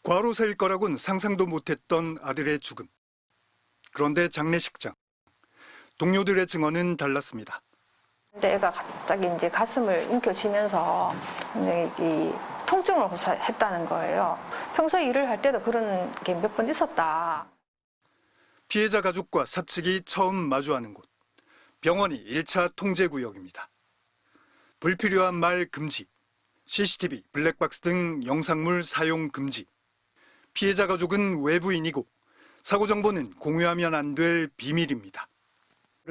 과로사일 거라고는 상상도 못했던 아들의 죽음. 그런데 장례식장. 동료들의 증언은 달랐습니다. 근데 애가 갑자기 이제 가슴을 움켜쥐면서 이 통증을 호소했다는 거예요. 평소에 일을 할 때도 그런 게 몇 번 있었다. 피해자 가족과 사측이 처음 마주하는 곳. 병원이 1차 통제구역입니다. 불필요한 말 금지, CCTV, 블랙박스 등 영상물 사용 금지. 피해자 가족은 외부인이고 사고 정보는 공유하면 안 될 비밀입니다.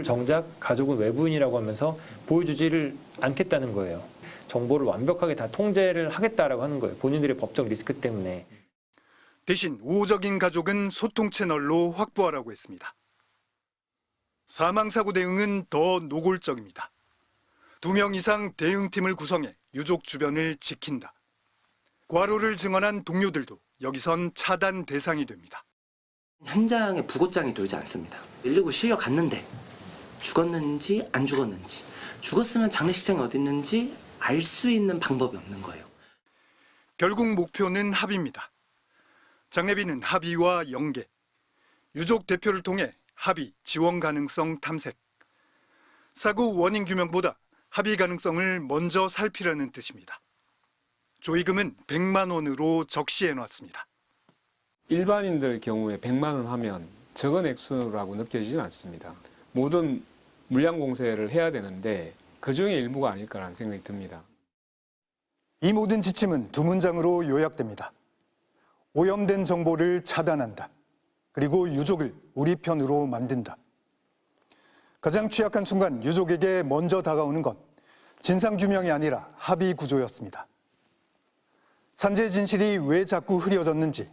정작 가족은 외부인이라고 하면서 보여주지를 않겠다는 거예요. 정보를 완벽하게 다 통제를 하겠다라고 하는 거예요. 본인들의 법적 리스크 때문에. 대신 우호적인 가족은 소통 채널로 확보하라고 했습니다. 사망사고 대응은 더 노골적입니다. 2명 이상 대응팀을 구성해 유족 주변을 지킨다. 과로를 증언한 동료들도 여기선 차단 대상이 됩니다. 현장에 부고장이 돌지 않습니다. 119 실려갔는데 죽었는지 안 죽었는지, 죽었으면 장례식장이 어디 있는지 알 수 있는 방법이 없는 거예요. 결국 목표는 합의입니다. 장례비는 합의와 연계, 유족 대표를 통해 합의, 지원 가능성 탐색. 사고 원인 규명보다 합의 가능성을 먼저 살피려는 뜻입니다. 조의금은 100만 원으로 적시해놨습니다. 일반인들 경우에 100만 원 하면 적은 액수라고 느껴지진 않습니다. 모든 물량 공세를 해야 되는데 그중에 일부가 아닐까라는 생각이 듭니다. 이 모든 지침은 2문장으로 요약됩니다. 오염된 정보를 차단한다. 그리고 유족을 우리 편으로 만든다. 가장 취약한 순간 유족에게 먼저 다가오는 건 진상규명이 아니라 합의 구조였습니다. 산재 진실이 왜 자꾸 흐려졌는지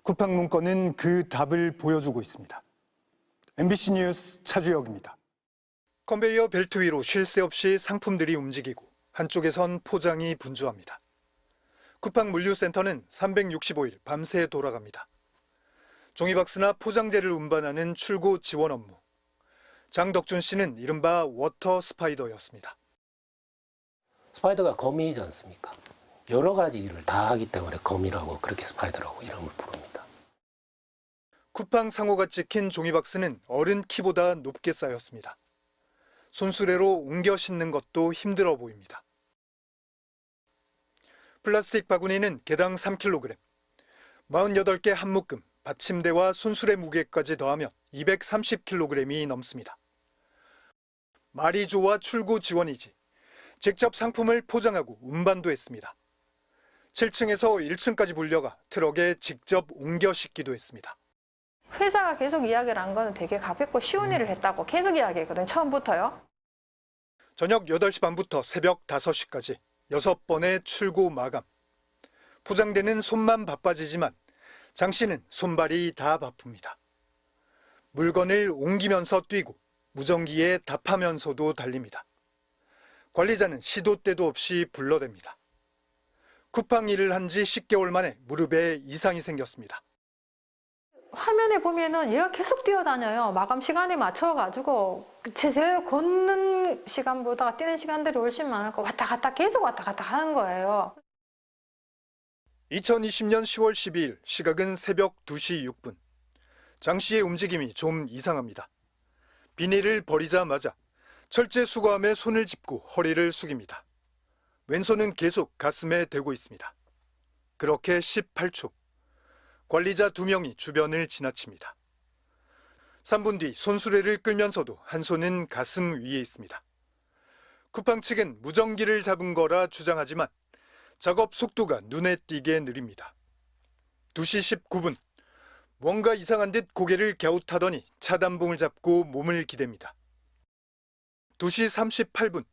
쿠팡 문건은 그 답을 보여주고 있습니다. MBC 뉴스 차주혁입니다. 컨베이어 벨트 위로 쉴 새 없이 상품들이 움직이고 한쪽에선 포장이 분주합니다. 쿠팡 물류센터는 365일 밤새 돌아갑니다. 종이박스나 포장재를 운반하는 출고 지원 업무. 장덕준 씨는 이른바 워터 스파이더였습니다. 스파이더가 거미이지 않습니까? 여러 가지 일을 다 하기 때문에 거미라고 그렇게 스파이더라고 이름을 부릅니다. 쿠팡 상호가 찍힌 종이박스는 어른 키보다 높게 쌓였습니다. 손수레로 옮겨 싣는 것도 힘들어 보입니다. 플라스틱 바구니는 개당 3kg, 48개 한 묶음, 받침대와 손수레 무게까지 더하면 230kg이 넘습니다. 말이 좋아 출고 지원이지 직접 상품을 포장하고 운반도 했습니다. 7층에서 1층까지 불려가 트럭에 직접 옮겨 싣기도 했습니다. 회사가 계속 이야기를 한 거는 되게 가볍고 쉬운 일을 했다고 계속 이야기했거든요. 처음부터요. 저녁 8시 반부터 새벽 5시까지 6번의 출고 마감. 포장되는 손만 바빠지지만 장 씨는 손발이 다 바쁩니다. 물건을 옮기면서 뛰고 무전기에 답하면서도 달립니다. 관리자는 시도 때도 없이 불러댑니다. 쿠팡 일을 한 지 10개월 만에 무릎에 이상이 생겼습니다. 화면에 보면은 얘가 계속 뛰어다녀요. 마감 시간에 맞춰가지고 제 걷는 시간보다 뛰는 시간들이 훨씬 많고 왔다 갔다 계속 왔다 갔다 하는 거예요. 2020년 10월 12일 시각은 새벽 2시 6분. 장 씨의 움직임이 좀 이상합니다. 비닐을 버리자마자 철제 수거함에 손을 짚고 허리를 숙입니다. 왼손은 계속 가슴에 대고 있습니다. 그렇게 18초. 관리자 2명이 주변을 지나칩니다. 3분 뒤 손수레를 끌면서도 한 손은 가슴 위에 있습니다. 쿠팡 측은 무전기를 잡은 거라 주장하지만 작업 속도가 눈에 띄게 느립니다. 2시 19분, 뭔가 이상한 듯 고개를 갸웃하더니 차단봉을 잡고 몸을 기댑니다. 2시 38분,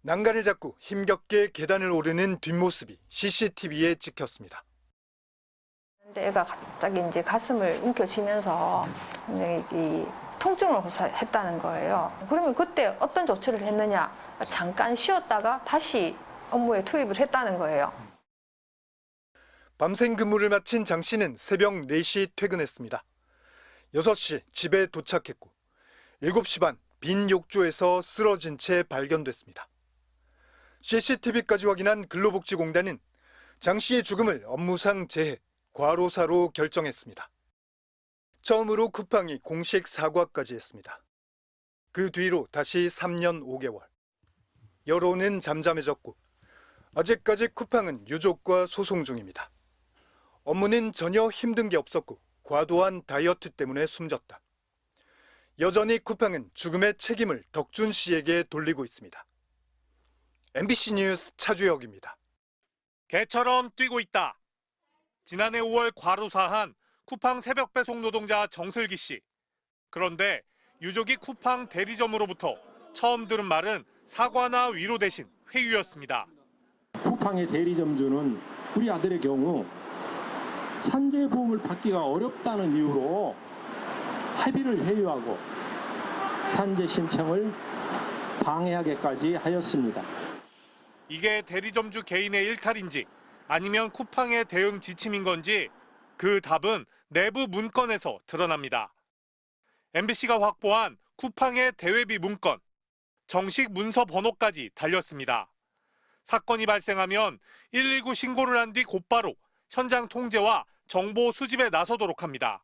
난간을 잡고 힘겹게 계단을 오르는 뒷모습이 CCTV에 찍혔습니다. 근데 애가 갑자기 이제 가슴을 움켜쥐면서 이 통증을 호소했다는 거예요. 그러면 그때 어떤 조치를 했느냐? 잠깐 쉬었다가 다시 업무에 투입을 했다는 거예요. 밤샘 근무를 마친 장 씨는 새벽 4시 퇴근했습니다. 6시 집에 도착했고 7시 반 빈 욕조에서 쓰러진 채 발견됐습니다. CCTV까지 확인한 근로복지공단은 장 씨의 죽음을 업무상 재해, 과로사로 결정했습니다. 처음으로 쿠팡이 공식 사과까지 했습니다. 그 뒤로 다시 3년 5개월. 여론은 잠잠해졌고 아직까지 쿠팡은 유족과 소송 중입니다. 업무는 전혀 힘든 게 없었고 과도한 다이어트 때문에 숨졌다. 여전히 쿠팡은 죽음의 책임을 덕준 씨에게 돌리고 있습니다. MBC 뉴스 차주혁입니다. 개처럼 뛰고 있다. 지난해 5월 과로사한 쿠팡 새벽 배송 노동자 정슬기 씨. 그런데 유족이 쿠팡 대리점으로부터 처음 들은 말은 사과나 위로 대신 회유였습니다. 쿠팡의 대리점주는 우리 아들의 경우 산재보험을 받기가 어렵다는 이유로 합의를 회유하고 산재 신청을 방해하게까지 하였습니다. 이게 대리점주 개인의 일탈인지 아니면 쿠팡의 대응 지침인 건지 그 답은 내부 문건에서 드러납니다. MBC가 확보한 쿠팡의 대외비 문건, 정식 문서 번호까지 달렸습니다. 사건이 발생하면 119 신고를 한 뒤 곧바로 현장 통제와 정보 수집에 나서도록 합니다.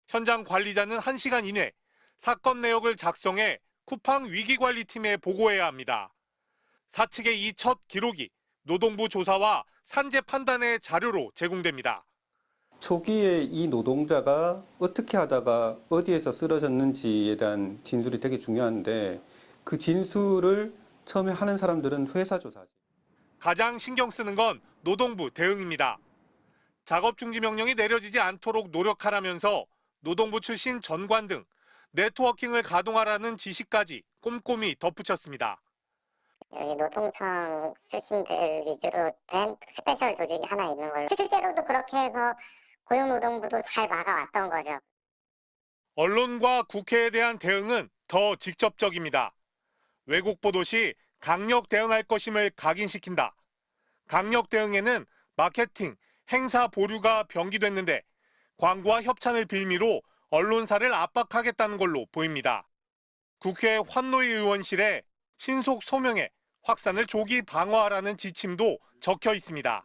현장 관리자는 1시간 이내 사건 내역을 작성해 쿠팡 위기관리팀에 보고해야 합니다. 사측의 이 첫 기록이 노동부 조사와 산재 판단의 자료로 제공됩니다. 초기에 이 노동자가 어떻게 하다가 어디에서 쓰러졌는지에 대한 진술이 되게 중요한데 그 진술을 처음에 하는 사람들은 회사 조사지. 가장 신경 쓰는 건 노동부 대응입니다. 작업 중지 명령이 내려지지 않도록 노력하라면서 노동부 출신 전관 등 네트워킹을 가동하라는 지시까지 꼼꼼히 덧붙였습니다. 여기 노동청 출신들 위주로 된 스페셜 조직이 하나 있는 걸로 실제로도 그렇게 해서 고용노동부도 잘 막아왔던 거죠. 언론과 국회에 대한 대응은 더 직접적입니다. 왜곡 보도 시 강력 대응할 것임을 각인시킨다. 강력 대응에는 마케팅, 행사 보류가 병기됐는데 광고와 협찬을 빌미로 언론사를 압박하겠다는 걸로 보입니다. 국회 환노위 의원실에 신속 소명에 확산을 조기 방어하라는 지침도 적혀 있습니다.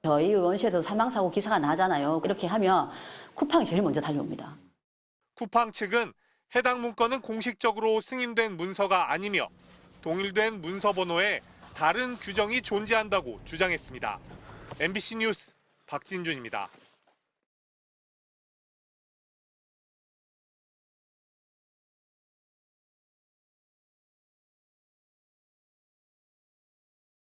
저희 의원실에도 사망사고 기사가 나잖아요. 이렇게 하면 쿠팡이 제일 먼저 달려옵니다. 쿠팡 측은 해당 문건은 공식적으로 승인된 문서가 아니며 동일된 문서 번호에 다른 규정이 존재한다고 주장했습니다. MBC 뉴스 박진준입니다.